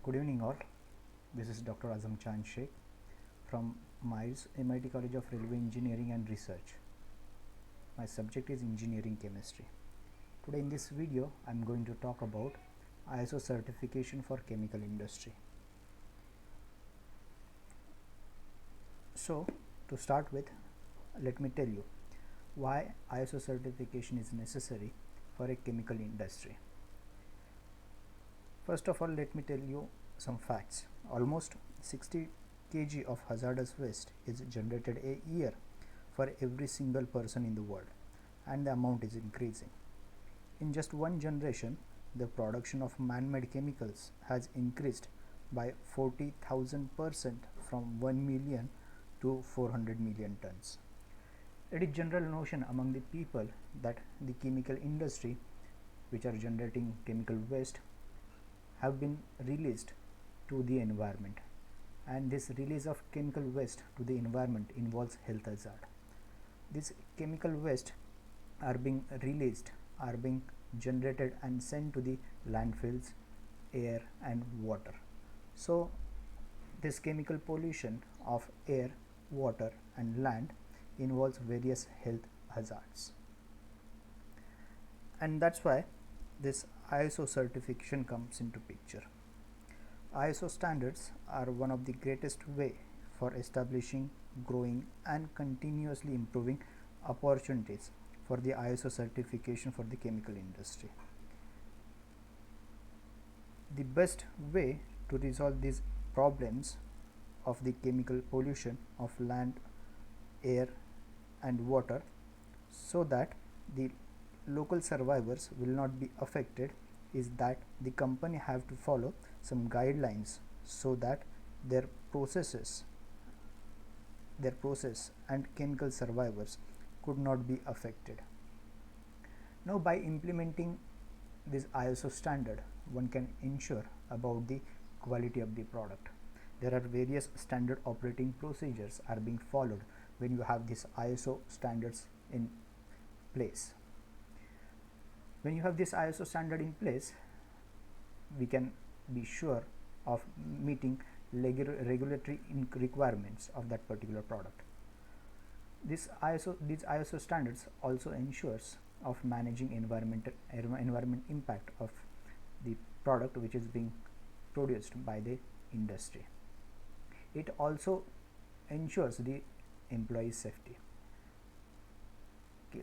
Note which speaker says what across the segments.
Speaker 1: Good evening all. This is Dr. Azam Chand Sheikh from MIRES, MIT College of Railway Engineering and Research. My subject is engineering chemistry. Today in this video I am going to talk about ISO certification for chemical industry. So to start with, let me tell you why ISO certification is necessary for a chemical industry. First of all, let me tell you some facts. Almost 60 kg of hazardous waste is generated a year for every single person in the world, and the amount is increasing. In just one generation, the production of man-made chemicals has increased by 40,000% from 1 million to 400 million tons. It is general notion among the people that the chemical industry, which are generating chemical waste, have been released to the environment, and this release of chemical waste to the environment involves health hazard. These chemical waste are being released, are being generated and sent to the landfills, air and water. So this chemical pollution of air, water and land involves various health hazards, and that's why this ISO certification comes into picture. ISO standards are one of the greatest way for establishing, growing and continuously improving opportunities for the ISO certification for the chemical industry. The best way to resolve these problems of the chemical pollution of land, air and water, so that the local survivors will not be affected, is that the company have to follow some guidelines so that their process and chemical survivors could not be affected. Now by implementing this ISO standard, one can ensure about the quality of the product. There are various standard operating procedures are being followed when you have this ISO standards in place. When you have this ISO standard in place, we can be sure of meeting regulatory requirements of that particular product. These ISO standards also ensures of managing environment impact of the product which is being produced by the industry. It also ensures the employee safety.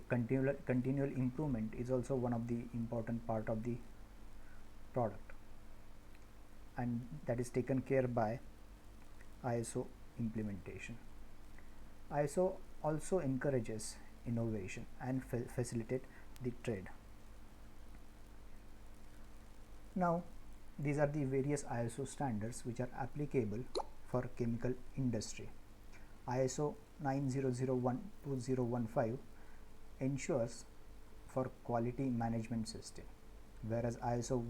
Speaker 1: Continual improvement is also one of the important part of the product, and that is taken care by ISO implementation. ISO also encourages innovation and facilitate the trade. Now these are the various ISO standards which are applicable for chemical industry. ISO 9001-2015 ensures for quality management system, whereas ISO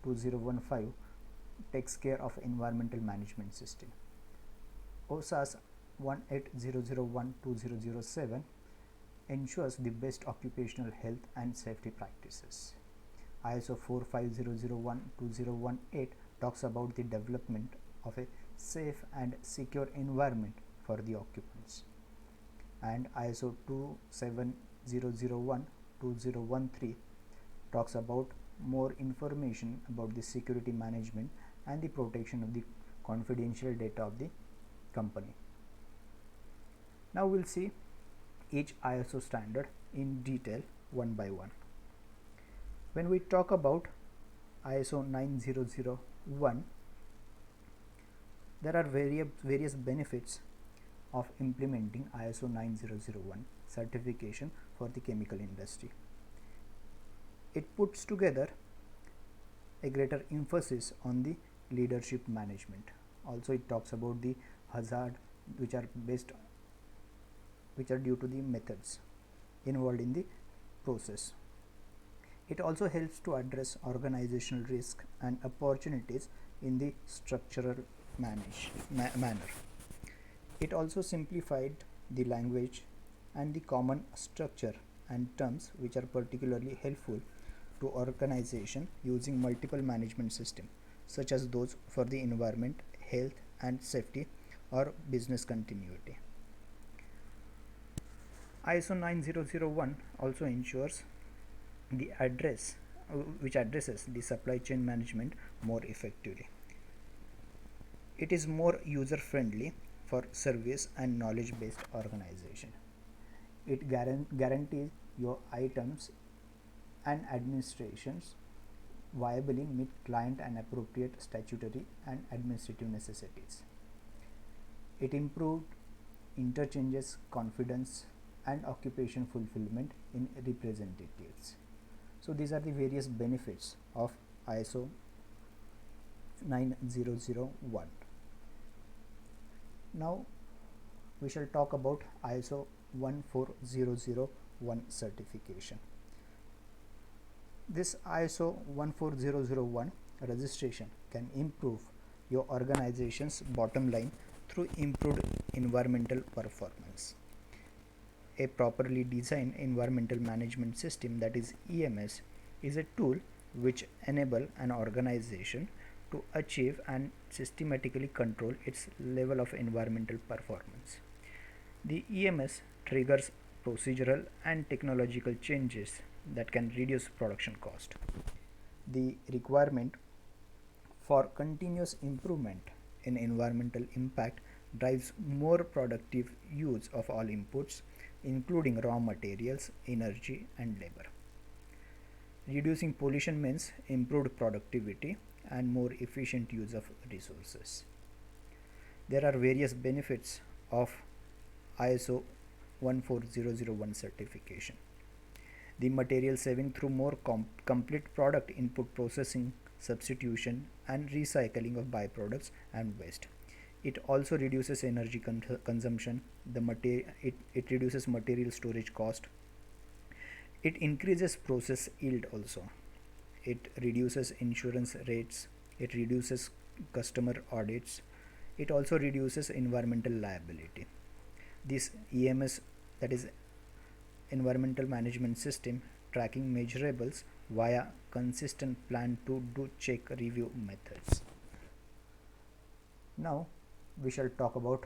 Speaker 1: 14001-2015 takes care of environmental management system. OHSAS 18001-2007 ensures the best occupational health and safety practices. ISO 45001-2018 talks about the development of a safe and secure environment for the occupants, and ISO 27001-2013 talks about more information about the security management and the protection of the confidential data of the company. Now we'll see each ISO standard in detail one by one. When we talk about ISO 9001, there are various benefits of implementing ISO 9001 certification for the chemical industry. It puts together a greater emphasis on the leadership management. Also it talks about the hazard which are due to the methods involved in the process. It also helps to address organizational risk and opportunities in the structural manner. It also simplified the language and the common structure and terms which are particularly helpful to organization using multiple management system such as those for the environment, health and safety, or business continuity. ISO 9001 also ensures the address which addresses the supply chain management more effectively. It is more user friendly for service and knowledge based organization. It guarantees your items and administrations viably meet client and appropriate statutory and administrative necessities. It improved interchanges confidence and occupation fulfillment in representatives. So these are the various benefits of ISO 9001. Now we shall talk about ISO 14001 certification. This ISO 14001 registration can improve your organization's bottom line through improved environmental performance. A properly designed environmental management system, that is EMS, is a tool which enable an organization to achieve and systematically control its level of environmental performance. The EMS triggers procedural and technological changes that can reduce production cost. The requirement for continuous improvement in environmental impact drives more productive use of all inputs, including raw materials, energy, and labor. Reducing pollution means improved productivity and more efficient use of resources. There are various benefits of ISO 14001 certification. The material saving through more complete product input processing, substitution, and recycling of byproducts and waste. It also reduces energy consumption. It reduces material storage cost. It increases process yield also. It reduces insurance rates. It reduces customer audits. It also reduces environmental liability. This EMS, that is environmental management system, tracking measurables via consistent plan to do check review methods. Now we shall talk about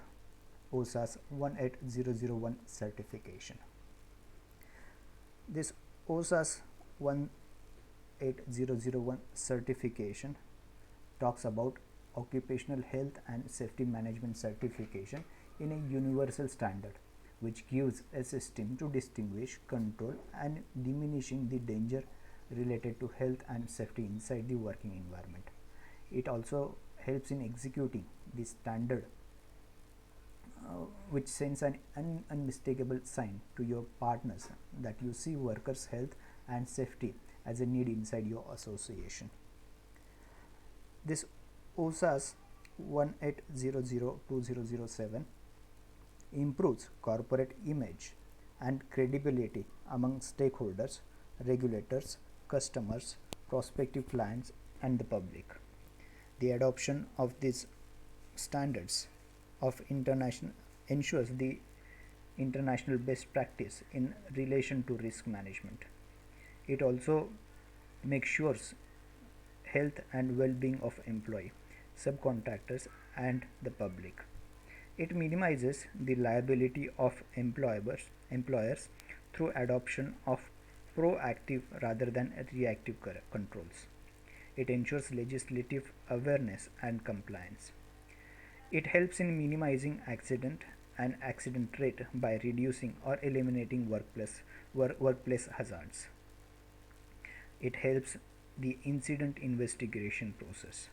Speaker 1: OHSAS 18001 certification. This OHSAS 18001 certification talks about occupational health and safety management certification in a universal standard, which gives a system to distinguish, control, and diminishing the danger related to health and safety inside the working environment. It also helps in executing the standard, which sends an unmistakable sign to your partners that you see workers' health and safety as a need inside your association. This OHSAS 1800207 improves corporate image and credibility among stakeholders, regulators, customers, prospective clients, and the public. The adoption of these standards of international ensures the international best practice in relation to risk management. It also makes sure health and well-being of employee, subcontractors, and the public. It minimizes the liability of employers through adoption of proactive rather than reactive controls. It ensures legislative awareness and compliance. It helps in minimizing accident and accident rate by reducing or eliminating workplace hazards. It helps the incident investigation process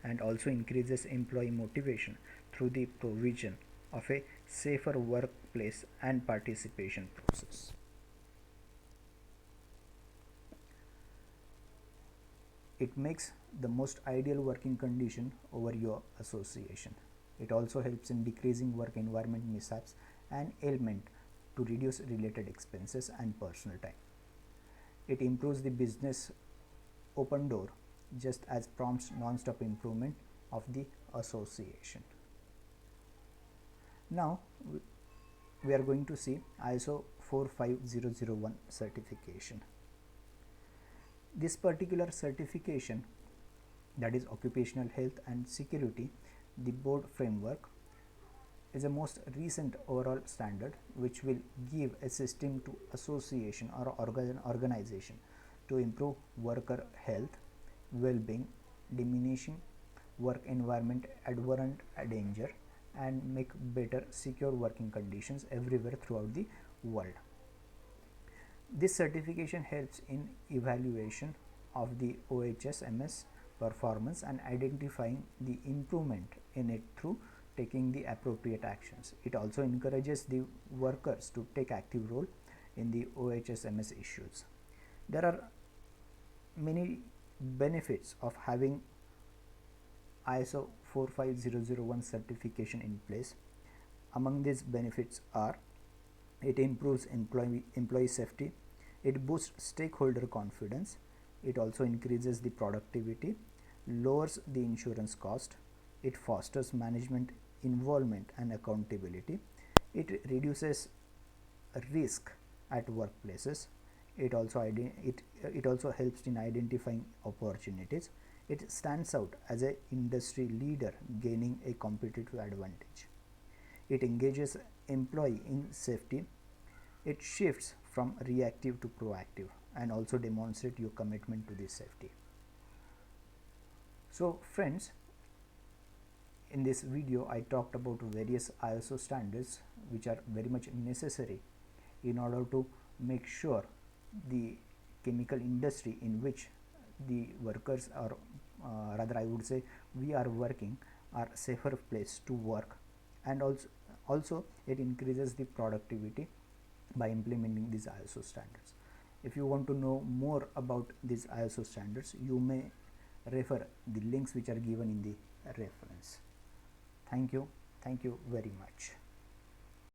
Speaker 1: and also increases employee motivation through the provision of a safer workplace and participation process. It makes the most ideal working condition over your association. It also helps in decreasing work environment mishaps and ailment to reduce related expenses and personal time. It improves the business open door just as prompts non-stop improvement of the association. Now we are going to see ISO 45001 certification. This particular certification that is Occupational Health and Security, the board framework is a most recent overall standard which will give a system to association or organization to improve worker health, well-being, diminishing work environment adherent danger, and make better secure working conditions everywhere throughout the world. This certification helps in evaluation of the OHSMS performance and identifying the improvement in it through taking the appropriate actions. It also encourages the workers to take active role in the OHSMS issues. There are many benefits of having ISO 45001 certification in place. Among these benefits are: it improves employee safety, it boosts stakeholder confidence, it also increases the productivity, lowers the insurance cost, it fosters management involvement and accountability, it reduces risk at workplaces, it also helps in identifying opportunities, it stands out as an industry leader gaining a competitive advantage, it engages employee in safety, it shifts from reactive to proactive, and also demonstrate your commitment to this safety. So friends, in this video I talked about various ISO standards which are very much necessary in order to make sure the chemical industry in which the workers are, rather I would say we are working, are safer place to work, and also it increases the productivity by implementing these ISO standards. If you want to know more about these ISO standards, you may refer the links which are given in the reference. Thank you very much.